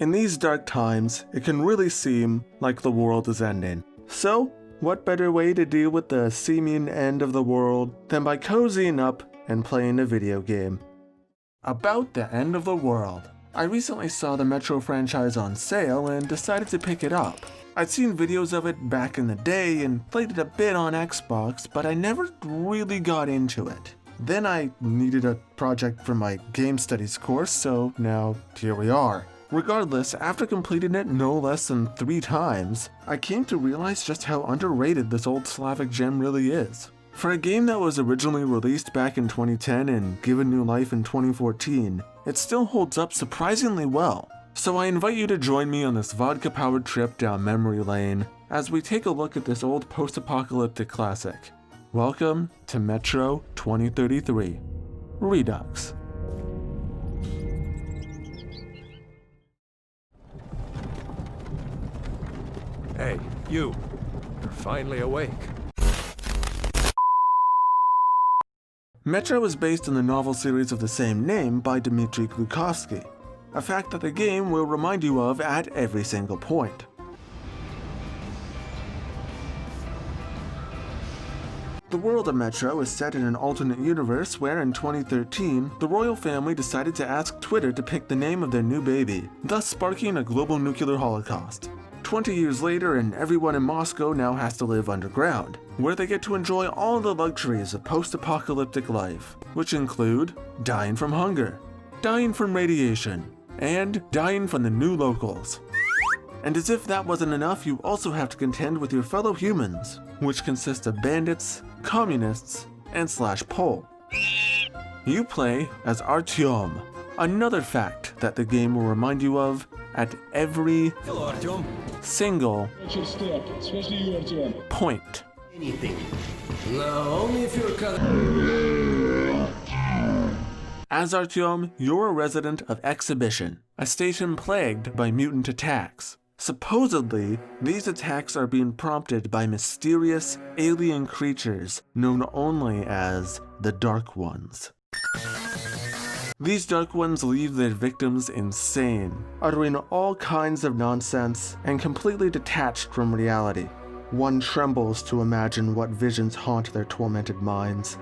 In these dark times, it can really seem like the world is ending. So, what better way to deal with the seeming end of the world than by cozying up and playing a video game? About the end of the world. I recently saw the Metro franchise on sale and decided to pick it up. I'd seen videos of it back in the day and played it a bit on Xbox, but I never really got into it. Then I needed a project for my game studies course, so now here we are. Regardless, after completing it no less than 3 times, I came to realize just how underrated this old Slavic gem really is. For a game that was originally released back in 2010 and given new life in 2014, it still holds up surprisingly well. So I invite you to join me on this vodka-powered trip down memory lane as we take a look at this old post-apocalyptic classic. Welcome to Metro 2033, Redux. Hey, you. You're finally awake. Metro is based on the novel series of the same name by Dmitry Glukhovsky, a fact that the game will remind you of at every single point. The world of Metro is set in an alternate universe where in 2013, the royal family decided to ask Twitter to pick the name of their new baby, thus sparking a global nuclear holocaust. 20 years later, and everyone in Moscow now has to live underground, where they get to enjoy all the luxuries of post-apocalyptic life, which include dying from hunger, dying from radiation, and dying from the new locals. And as if that wasn't enough, you also have to contend with your fellow humans, which consist of bandits, communists, and /Pol. You play as Artyom, another fact that the game will remind you of at every single point. Anything. No, only if you're As Artyom, you're a resident of Exhibition, a station plagued by mutant attacks. Supposedly, these attacks are being prompted by mysterious alien creatures known only as the Dark Ones. These Dark Ones leave their victims insane, uttering all kinds of nonsense and completely detached from reality. One trembles to imagine what visions haunt their tormented minds.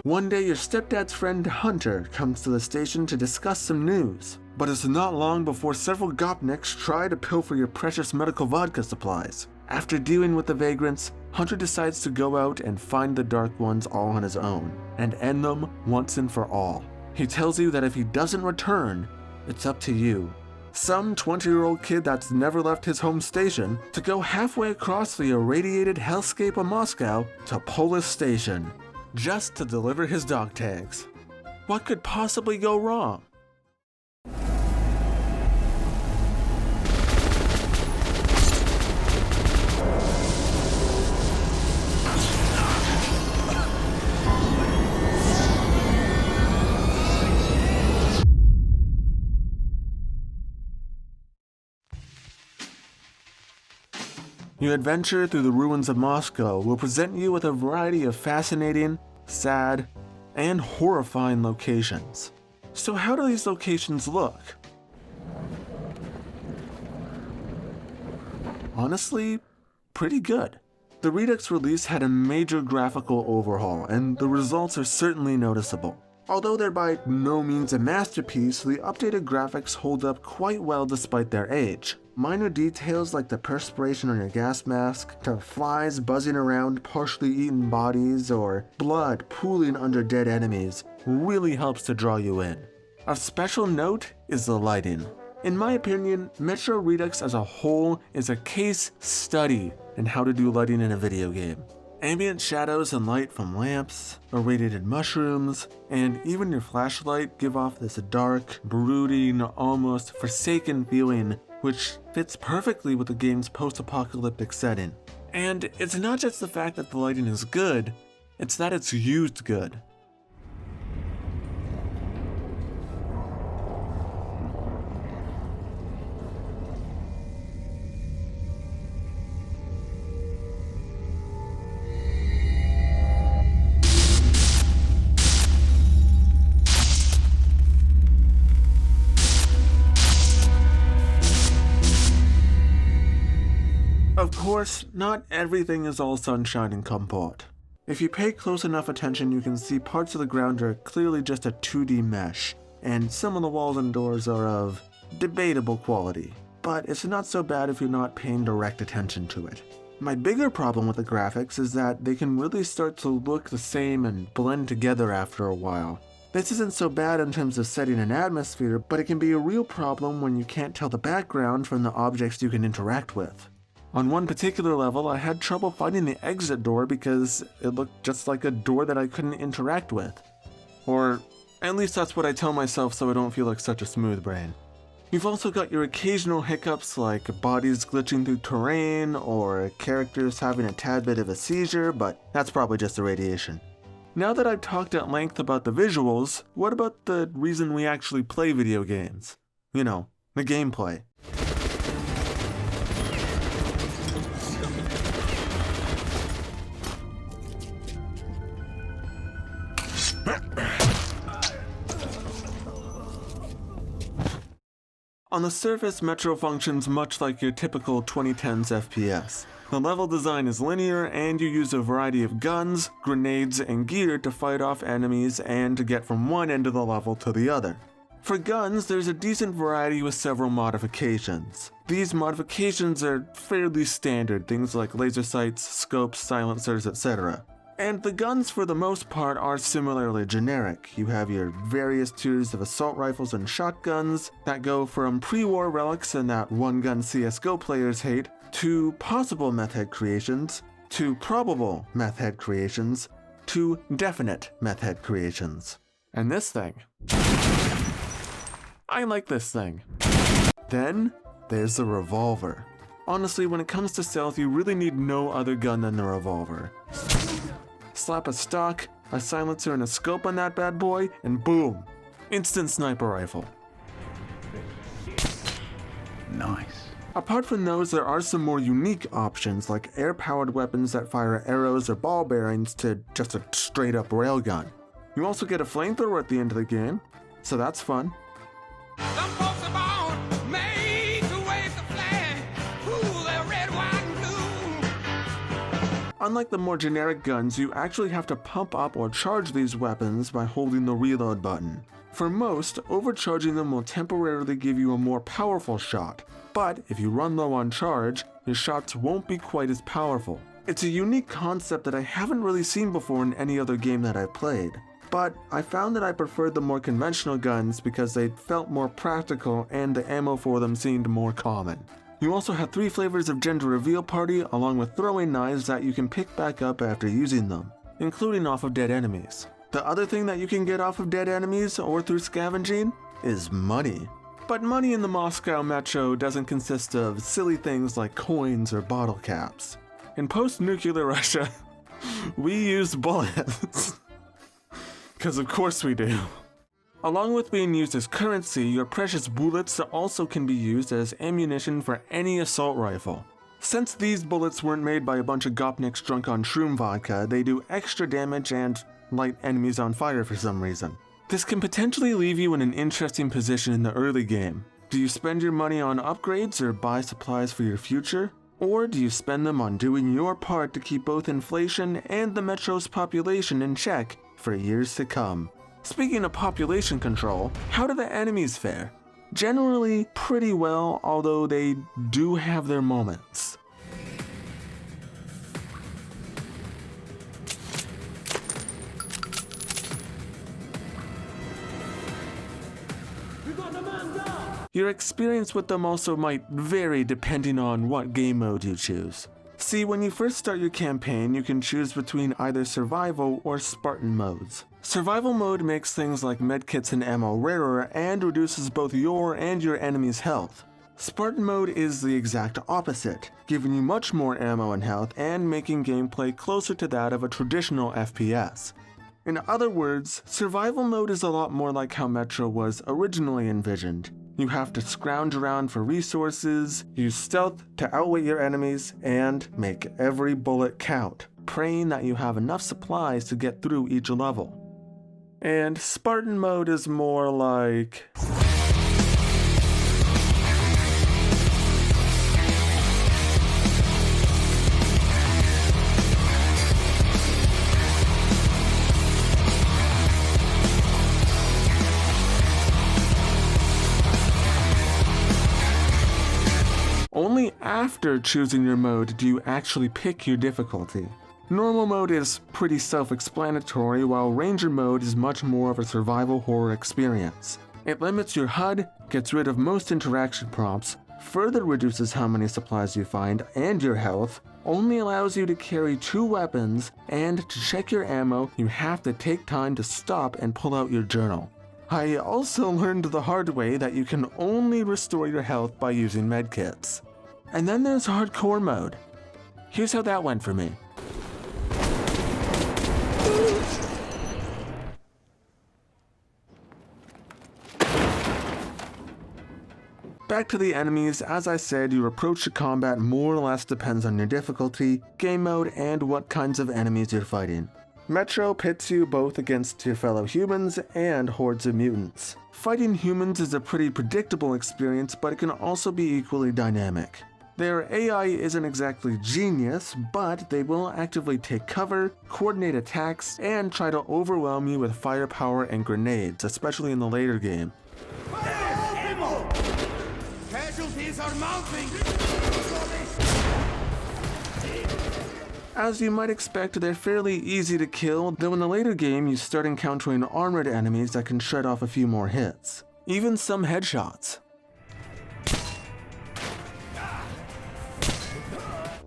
One day your stepdad's friend Hunter comes to the station to discuss some news, but it's not long before several gopniks try to pilfer your precious medical vodka supplies. After dealing with the vagrants, Hunter decides to go out and find the Dark Ones all on his own, and end them once and for all. He tells you that if he doesn't return, it's up to you, some 20-year-old kid that's never left his home station, to go halfway across the irradiated hellscape of Moscow to Polish Station, just to deliver his dog tags. What could possibly go wrong? Your adventure through the ruins of Moscow will present you with a variety of fascinating, sad, and horrifying locations. So how do these locations look? Honestly, pretty good. The Redux release had a major graphical overhaul, and the results are certainly noticeable. Although they're by no means a masterpiece, the updated graphics hold up quite well despite their age. Minor details like the perspiration on your gas mask, to flies buzzing around partially eaten bodies, or blood pooling under dead enemies really helps to draw you in. Of special note is the lighting. In my opinion, Metro Redux as a whole is a case study in how to do lighting in a video game. Ambient shadows and light from lamps, irradiated mushrooms, and even your flashlight give off this dark, brooding, almost forsaken feeling which fits perfectly with the game's post-apocalyptic setting. And it's not just the fact that the lighting is good, it's that it's used good. course, not everything is all sunshine and comfort. If you pay close enough attention, you can see parts of the ground are clearly just a 2D mesh, and some of the walls and doors are of debatable quality. But it's not so bad if you're not paying direct attention to it. My bigger problem with the graphics is that they can really start to look the same and blend together after a while. This isn't so bad in terms of setting an atmosphere, but it can be a real problem when you can't tell the background from the objects you can interact with. On one particular level, I had trouble finding the exit door because it looked just like a door that I couldn't interact with. Or at least that's what I tell myself so I don't feel like such a smooth brain. You've also got your occasional hiccups like bodies glitching through terrain or characters having a tad bit of a seizure, but that's probably just the radiation. Now that I've talked at length about the visuals, what about the reason we actually play video games? You know, the gameplay. On the surface, Metro functions much like your typical 2010s FPS. The level design is linear, and you use a variety of guns, grenades, and gear to fight off enemies and to get from one end of the level to the other. For guns, there's a decent variety with several modifications. These modifications are fairly standard, things like laser sights, scopes, silencers, etc. And the guns for the most part are similarly generic. You have your various tiers of assault rifles and shotguns that go from pre-war relics and that one-gun CSGO players hate, to possible meth head creations, to probable meth head creations, to definite meth head creations. And this thing. I like this thing. Then there's the revolver. Honestly, when it comes to stealth, you really need no other gun than the revolver. Slap a stock, a silencer, and a scope on that bad boy, and boom! Instant sniper rifle. Nice. Apart from those, there are some more unique options like air-powered weapons that fire arrows or ball bearings to just a straight-up railgun. You also get a flamethrower at the end of the game, so that's fun. Some folks are born made to wave the flag, ooh, they're red, white, and blue. Unlike the more generic guns, you actually have to pump up or charge these weapons by holding the reload button. For most, overcharging them will temporarily give you a more powerful shot, but if you run low on charge, your shots won't be quite as powerful. It's a unique concept that I haven't really seen before in any other game that I've played, but I found that I preferred the more conventional guns because they felt more practical and the ammo for them seemed more common. You also have 3 flavors of gender reveal party along with throwing knives that you can pick back up after using them, including off of dead enemies. The other thing that you can get off of dead enemies or through scavenging is money. But money in the Moscow Metro doesn't consist of silly things like coins or bottle caps. In post-nuclear Russia, we use bullets. Because of course we do. Along with being used as currency, your precious bullets also can be used as ammunition for any assault rifle. Since these bullets weren't made by a bunch of gopniks drunk on shroom vodka, they do extra damage and light enemies on fire for some reason. This can potentially leave you in an interesting position in the early game. Do you spend your money on upgrades or buy supplies for your future? Or do you spend them on doing your part to keep both inflation and the Metro's population in check for years to come? Speaking of population control, how do the enemies fare? Generally pretty well, although they do have their moments. Your experience with them also might vary depending on what game mode you choose. See, when you first start your campaign, you can choose between either survival or Spartan modes. Survival mode makes things like medkits and ammo rarer and reduces both your and your enemy's health. Spartan mode is the exact opposite, giving you much more ammo and health and making gameplay closer to that of a traditional FPS. In other words, survival mode is a lot more like how Metro was originally envisioned. You have to scrounge around for resources, use stealth to outwit your enemies, and make every bullet count, praying that you have enough supplies to get through each level. And Spartan mode is more like... after choosing your mode do you actually pick your difficulty. Normal mode is pretty self-explanatory, while Ranger mode is much more of a survival horror experience. It limits your HUD, gets rid of most interaction prompts, further reduces how many supplies you find and your health, only allows you to carry 2 weapons, and to check your ammo, you have to take time to stop and pull out your journal. I also learned the hard way that you can only restore your health by using medkits. And then there's hardcore mode. Here's how that went for me. Back to the enemies, as I said, your approach to combat more or less depends on your difficulty, game mode, and what kinds of enemies you're fighting. Metro pits you both against your fellow humans and hordes of mutants. Fighting humans is a pretty predictable experience, but it can also be equally dynamic. Their AI isn't exactly genius, but they will actively take cover, coordinate attacks, and try to overwhelm you with firepower and grenades, especially in the later game. Casualties are mounting! As you might expect, they're fairly easy to kill, though in the later game you start encountering armored enemies that can shred off a few more hits. Even some headshots.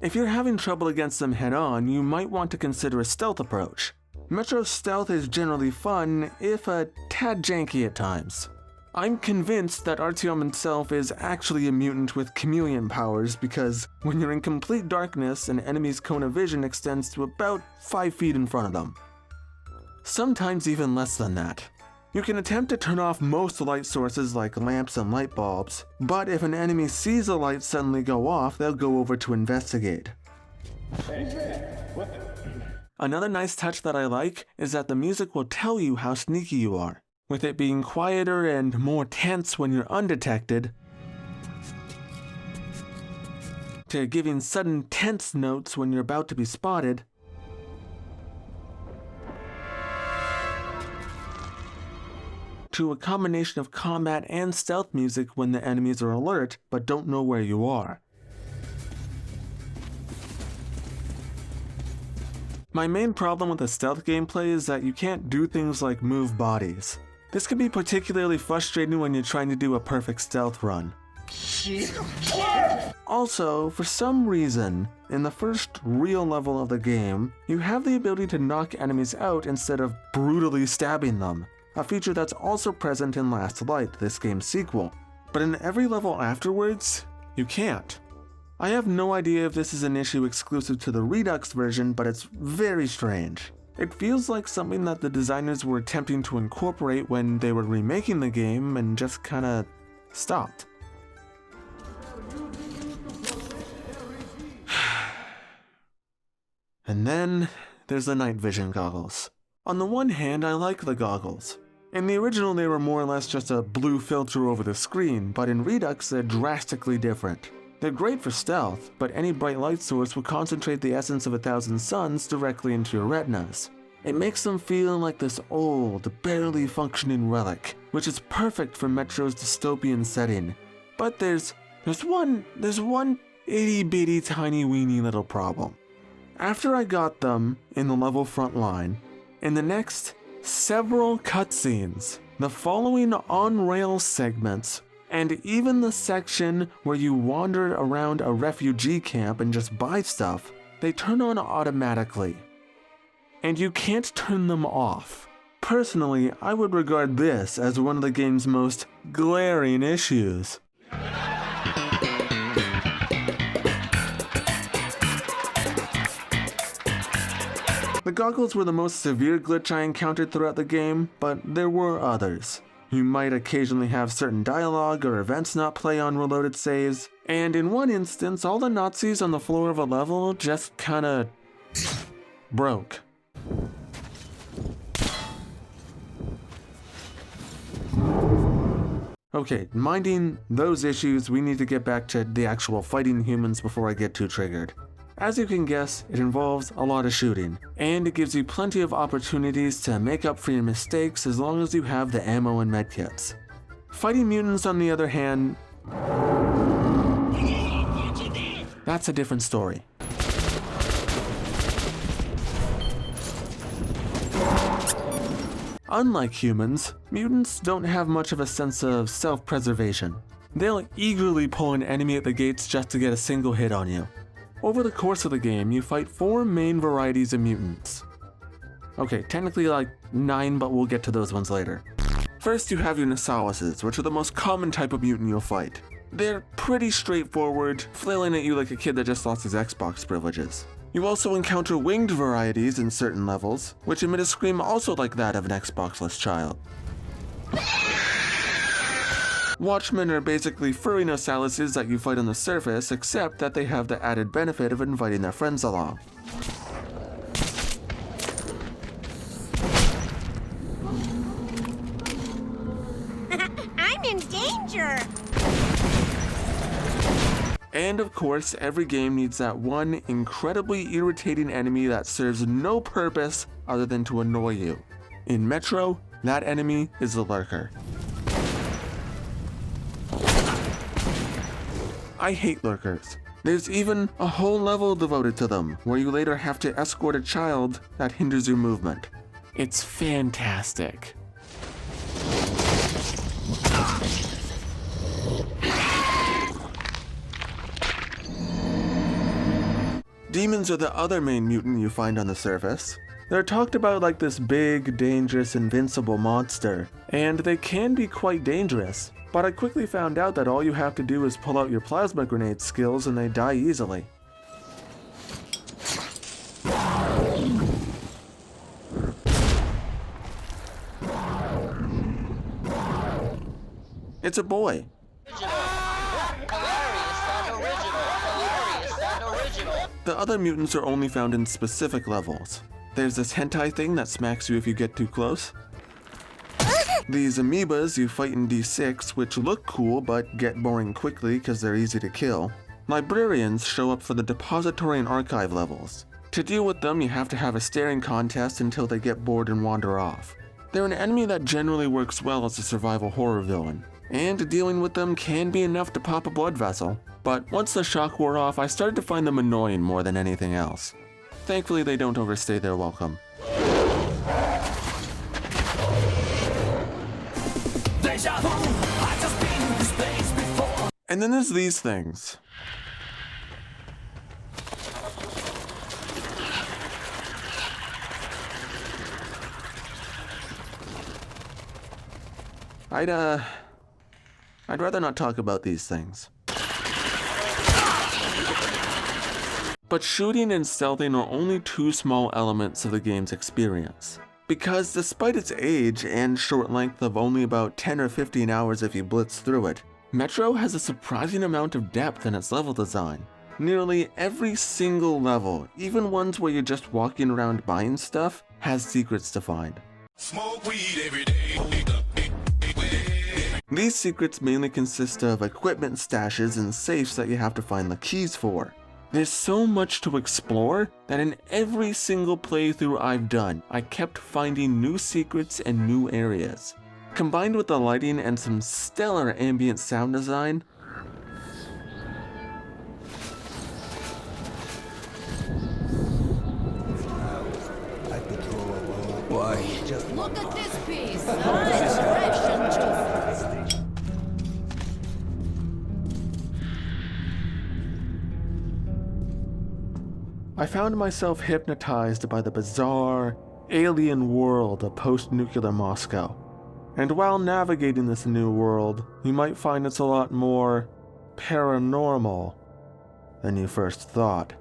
If you're having trouble against them head-on, you might want to consider a stealth approach. Metro's stealth is generally fun, if a tad janky at times. I'm convinced that Artyom himself is actually a mutant with chameleon powers, because when you're in complete darkness, an enemy's cone of vision extends to about 5 feet in front of them. Sometimes even less than that. You can attempt to turn off most light sources like lamps and light bulbs, but if an enemy sees a light suddenly go off, they'll go over to investigate. Another nice touch that I like is that the music will tell you how sneaky you are. With it being quieter and more tense when you're undetected, to giving sudden tense notes when you're about to be spotted, to a combination of combat and stealth music when the enemies are alert but don't know where you are. My main problem with the stealth gameplay is that you can't do things like move bodies. This can be particularly frustrating when you're trying to do a perfect stealth run. Also, for some reason, in the first real level of the game, you have the ability to knock enemies out instead of brutally stabbing them, a feature that's also present in Last Light, this game's sequel. But in every level afterwards, you can't. I have no idea if this is an issue exclusive to the Redux version, but it's very strange. It feels like something that the designers were attempting to incorporate when they were remaking the game and just kinda stopped. And then there's the night vision goggles. On the one hand, I like the goggles. In the original, they were more or less just a blue filter over the screen, but in Redux, they're drastically different. They're great for stealth, but any bright light source will concentrate the essence of 1,000 suns directly into your retinas. It makes them feel like this old, barely functioning relic, which is perfect for Metro's dystopian setting. But there's one itty-bitty tiny weeny little problem. After I got them in the level front line, in the next several cutscenes, the following on-rail segments, and even the section where you wander around a refugee camp and just buy stuff, they turn on automatically. And you can't turn them off. Personally, I would regard this as one of the game's most glaring issues. The goggles were the most severe glitch I encountered throughout the game, but there were others. You might occasionally have certain dialogue or events not play on reloaded saves, and in one instance, all the Nazis on the floor of a level just kinda broke. Okay, minding those issues, we need to get back to the actual fighting humans before I get too triggered. As you can guess, it involves a lot of shooting, and it gives you plenty of opportunities to make up for your mistakes as long as you have the ammo and medkits. Fighting mutants, on the other hand, that's a different story. Unlike humans, mutants don't have much of a sense of self-preservation. They'll eagerly pull an enemy at the gates just to get a single hit on you. Over the course of the game, you fight 4 main varieties of mutants. Okay, technically like 9, but we'll get to those ones later. First, you have your Nasalises, which are the most common type of mutant you'll fight. They're pretty straightforward, flailing at you like a kid that just lost his Xbox privileges. You also encounter winged varieties in certain levels, which emit a scream also like that of an Xbox-less child. Watchmen are basically furry Nasalises that you fight on the surface, except that they have the added benefit of inviting their friends along. I'm in danger! And of course, every game needs that one incredibly irritating enemy that serves no purpose other than to annoy you. In Metro, that enemy is the Lurker. I hate Lurkers. There's even a whole level devoted to them, where you later have to escort a child that hinders your movement. It's fantastic. Demons are the other main mutant you find on the surface. They're talked about like this big, dangerous, invincible monster, and they can be quite dangerous, but I quickly found out that all you have to do is pull out your plasma grenade skills and they die easily. It's a boy. The other mutants are only found in specific levels. There's this hentai thing that smacks you if you get too close. These amoebas you fight in D6, which look cool but get boring quickly because they're easy to kill. Librarians show up for the depository and archive levels. To deal with them, you have to have a staring contest until they get bored and wander off. They're an enemy that generally works well as a survival horror villain, and dealing with them can be enough to pop a blood vessel. But once the shock wore off, I started to find them annoying more than anything else. Thankfully, they don't overstay their welcome. And then there's these things. I'd rather not talk about these things. But shooting and stealthing are only 2 small elements of the game's experience. Because despite its age and short length of only about 10 or 15 hours if you blitz through it, Metro has a surprising amount of depth in its level design. Nearly every single level, even ones where you're just walking around buying stuff, has secrets to find. Smoke weed every day. These secrets mainly consist of equipment stashes and safes that you have to find the keys for. There's so much to explore that in every single playthrough I've done, I kept finding new secrets and new areas. Combined with the lighting and some stellar ambient sound design, Why? Look at this piece! Nice, fresh and juicy. I found myself hypnotized by the bizarre, alien world of post-nuclear Moscow. And while navigating this new world, you might find it's a lot more paranormal than you first thought.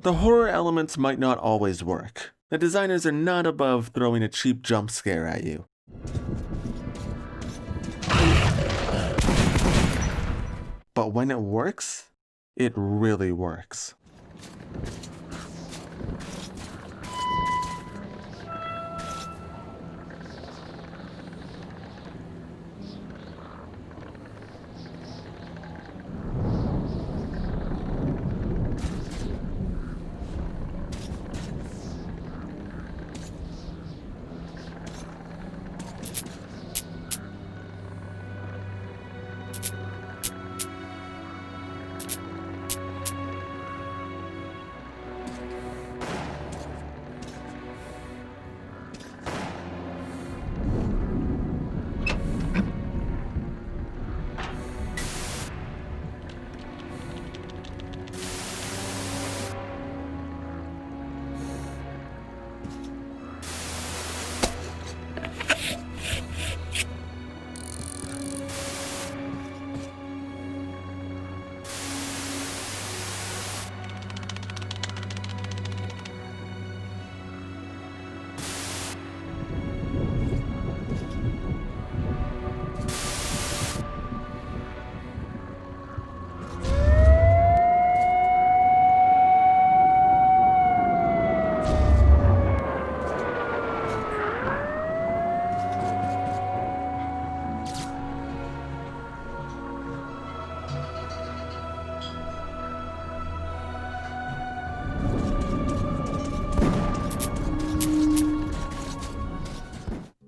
The horror elements might not always work. The designers are not above throwing a cheap jump scare at you. But when it works, it really works.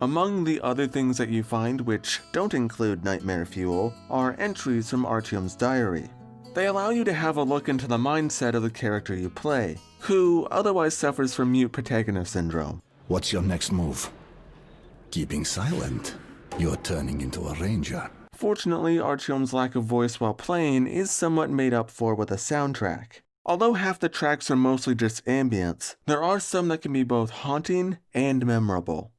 Among the other things that you find which don't include nightmare fuel are entries from Artyom's diary. They allow you to have a look into the mindset of the character you play, who otherwise suffers from mute protagonist syndrome. What's your next move? Keeping silent? You're turning into a ranger. Fortunately, Artyom's lack of voice while playing is somewhat made up for with a soundtrack. Although half the tracks are mostly just ambience, there are some that can be both haunting and memorable.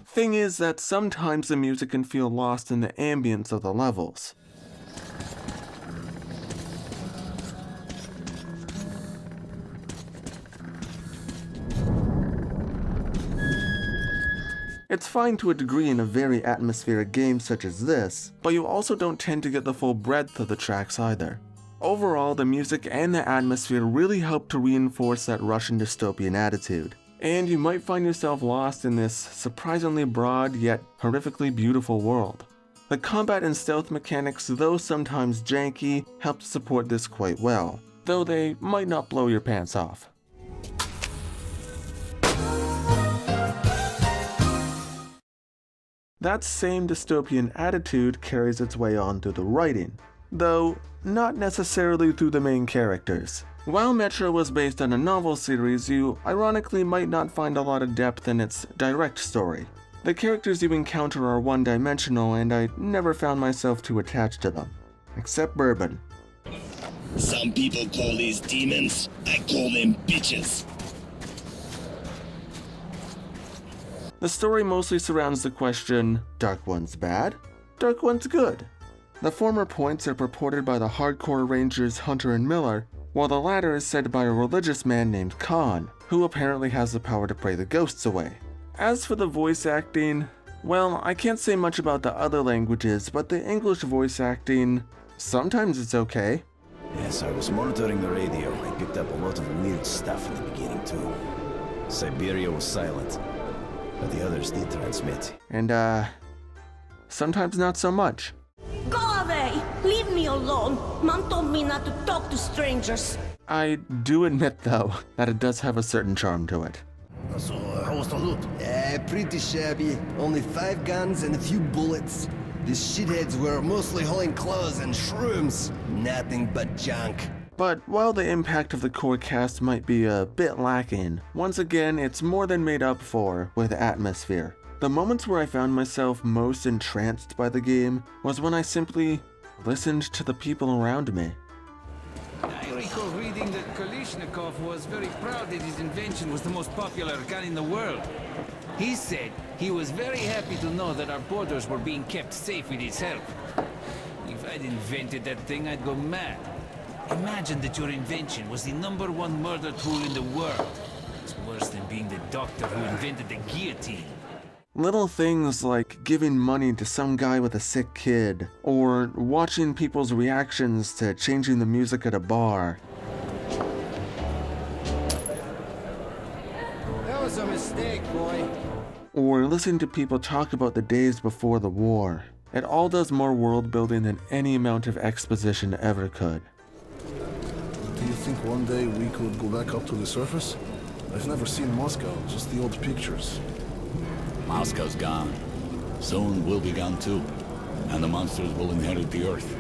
Thing is that sometimes the music can feel lost in the ambience of the levels. It's fine to a degree in a very atmospheric game such as this, but you also don't tend to get the full breadth of the tracks either. Overall, the music and the atmosphere really help to reinforce that Russian dystopian attitude. And you might find yourself lost in this surprisingly broad yet horrifically beautiful world. The combat and stealth mechanics, though sometimes janky, help to support this quite well, though they might not blow your pants off. That same dystopian attitude carries its way on through the writing, though not necessarily through the main characters. While Metro was based on a novel series, you ironically might not find a lot of depth in its direct story. The characters you encounter are one-dimensional, and I never found myself too attached to them. Except Bourbon. Some people call these demons, I call them bitches. The story mostly surrounds the question, Dark One's bad? Dark One's good? The former points are purported by the hardcore rangers Hunter and Miller, while the latter is said by a religious man named Khan, who apparently has the power to pray the ghosts away. As for the voice acting, well, I can't say much about the other languages, but the English voice acting, sometimes it's okay. Yes, I was monitoring the radio. I picked up a lot of weird stuff in the beginning too. Siberia was silent, but the others did transmit. And sometimes not so much. Go away! Leave me alone! Mom told me not to talk to strangers. I do admit, though, that it does have a certain charm to it. So, how was the loot? Pretty shabby. Only 5 guns and a few bullets. These shitheads were mostly hauling clothes and shrooms. Nothing but junk. But while the impact of the core cast might be a bit lacking, once again, it's more than made up for with atmosphere. The moments where I found myself most entranced by the game was when I simply listened to the people around me. I recall reading that Kalishnikov was very proud that his invention was the most popular gun in the world. He said he was very happy to know that our borders were being kept safe with his help. If I'd invented that thing, I'd go mad. Imagine that your invention was the #1 murder tool in the world. It's worse than being the doctor who invented the guillotine. Little things like giving money to some guy with a sick kid, or watching people's reactions to changing the music at a bar. That was a mistake, boy. Or listening to people talk about the days before the war. It all does more world building than any amount of exposition ever could. Do you think one day we could go back up to the surface? I've never seen Moscow, just the old pictures. Moscow's gone. Soon we'll be gone too. And the monsters will inherit the Earth.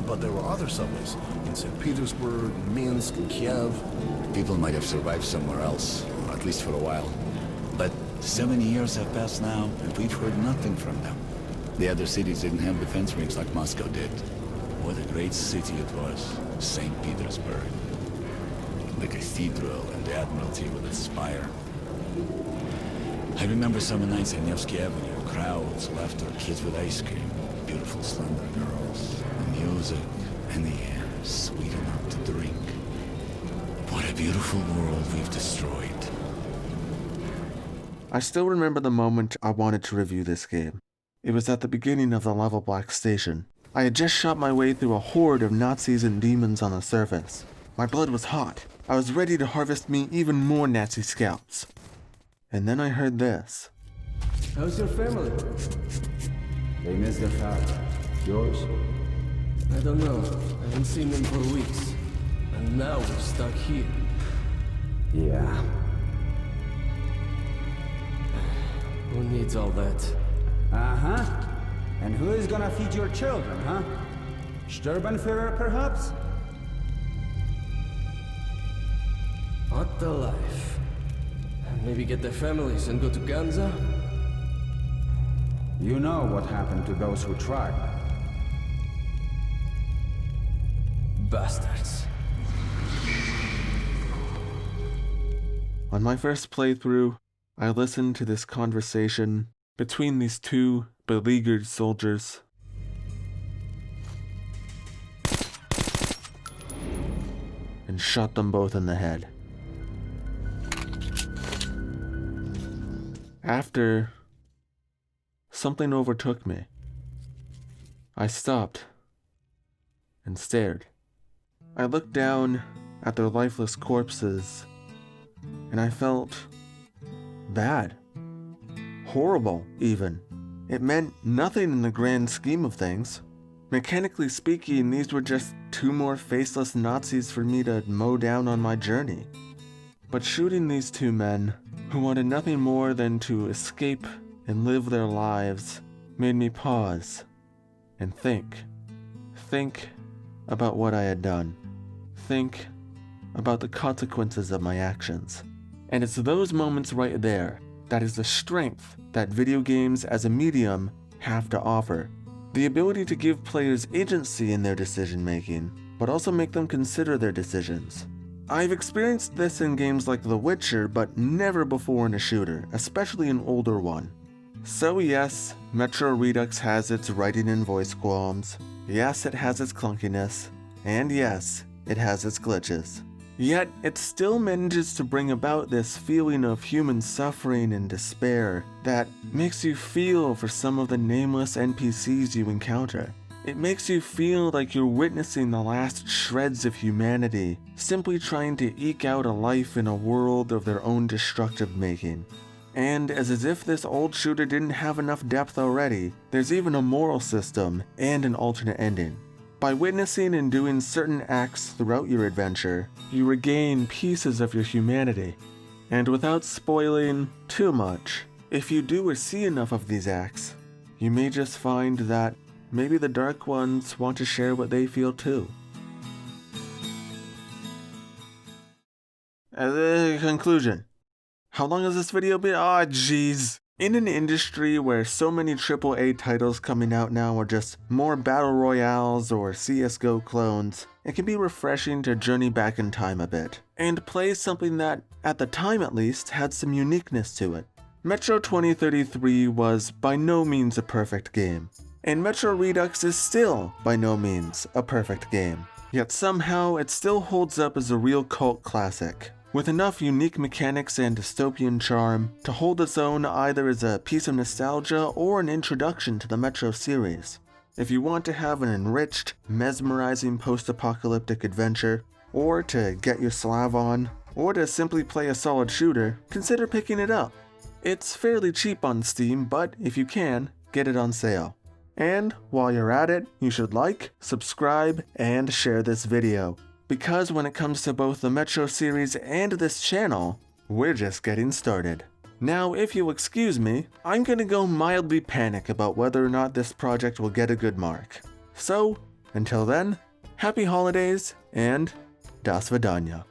But there were other subways. In St. Petersburg, Minsk, and Kiev. People might have survived somewhere else, at least for a while. But 70 years have passed now, and we've heard nothing from them. The other cities didn't have defense rings like Moscow did. What a great city it was, St. Petersburg. The cathedral and the Admiralty with its spire. I remember summer nights on Nevsky Avenue, crowds, laughter, kids with ice cream, beautiful slender girls, the music, and the air, sweet enough to drink. What a beautiful world we've destroyed. I still remember the moment I wanted to review this game. It was at the beginning of the level Black Station. I had just shot my way through a horde of Nazis and demons on the surface. My blood was hot. I was ready to harvest me even more Nazi scalps. And then I heard this. How's your family? They miss their father. Yours? I don't know. I haven't seen them for weeks. And now we're stuck here. Yeah. Who needs all that? Uh-huh. And who is gonna feed your children, huh? Sturbenführer, perhaps? What the life? Maybe get their families and go to Ganza? You know what happened to those who tried. Bastards. On my first playthrough, I listened to this conversation between these two beleaguered soldiers. And shot them both in the head. After, something overtook me. I stopped and stared. I looked down at their lifeless corpses, and I felt bad. Horrible, even. It meant nothing in the grand scheme of things. Mechanically speaking, these were just two more faceless Nazis for me to mow down on my journey. But shooting these two men, who wanted nothing more than to escape and live their lives, made me pause and think. Think about what I had done. Think about the consequences of my actions. And it's those moments right there that is the strength that video games as a medium have to offer. The ability to give players agency in their decision making, but also make them consider their decisions. I've experienced this in games like The Witcher, but never before in a shooter, especially an older one. So yes, Metro Redux has its writing and voice qualms. Yes, it has its clunkiness. And yes, it has its glitches. Yet, it still manages to bring about this feeling of human suffering and despair that makes you feel for some of the nameless NPCs you encounter. It makes you feel like you're witnessing the last shreds of humanity, simply trying to eke out a life in a world of their own destructive making. And as if this old shooter didn't have enough depth already, there's even a moral system and an alternate ending. By witnessing and doing certain acts throughout your adventure, you regain pieces of your humanity. And without spoiling too much, if you do or see enough of these acts, you may just find that maybe the Dark Ones want to share what they feel too. Conclusion. How long has this video been? Ah, jeez. In an industry where so many AAA titles coming out now are just more battle royales or CSGO clones, it can be refreshing to journey back in time a bit, and play something that, at the time at least, had some uniqueness to it. Metro 2033 was by no means a perfect game, and Metro Redux is still by no means a perfect game, yet somehow it still holds up as a real cult classic, with enough unique mechanics and dystopian charm to hold its own either as a piece of nostalgia or an introduction to the Metro series. If you want to have an enriched, mesmerizing post-apocalyptic adventure, or to get your Slav on, or to simply play a solid shooter, consider picking it up. It's fairly cheap on Steam, but if you can, get it on sale. And while you're at it, you should like, subscribe, and share this video, because when it comes to both the Metro series and this channel, we're just getting started. Now, if you'll excuse me, I'm gonna go mildly panic about whether or not this project will get a good mark. So, until then, happy holidays, and Das Vidania.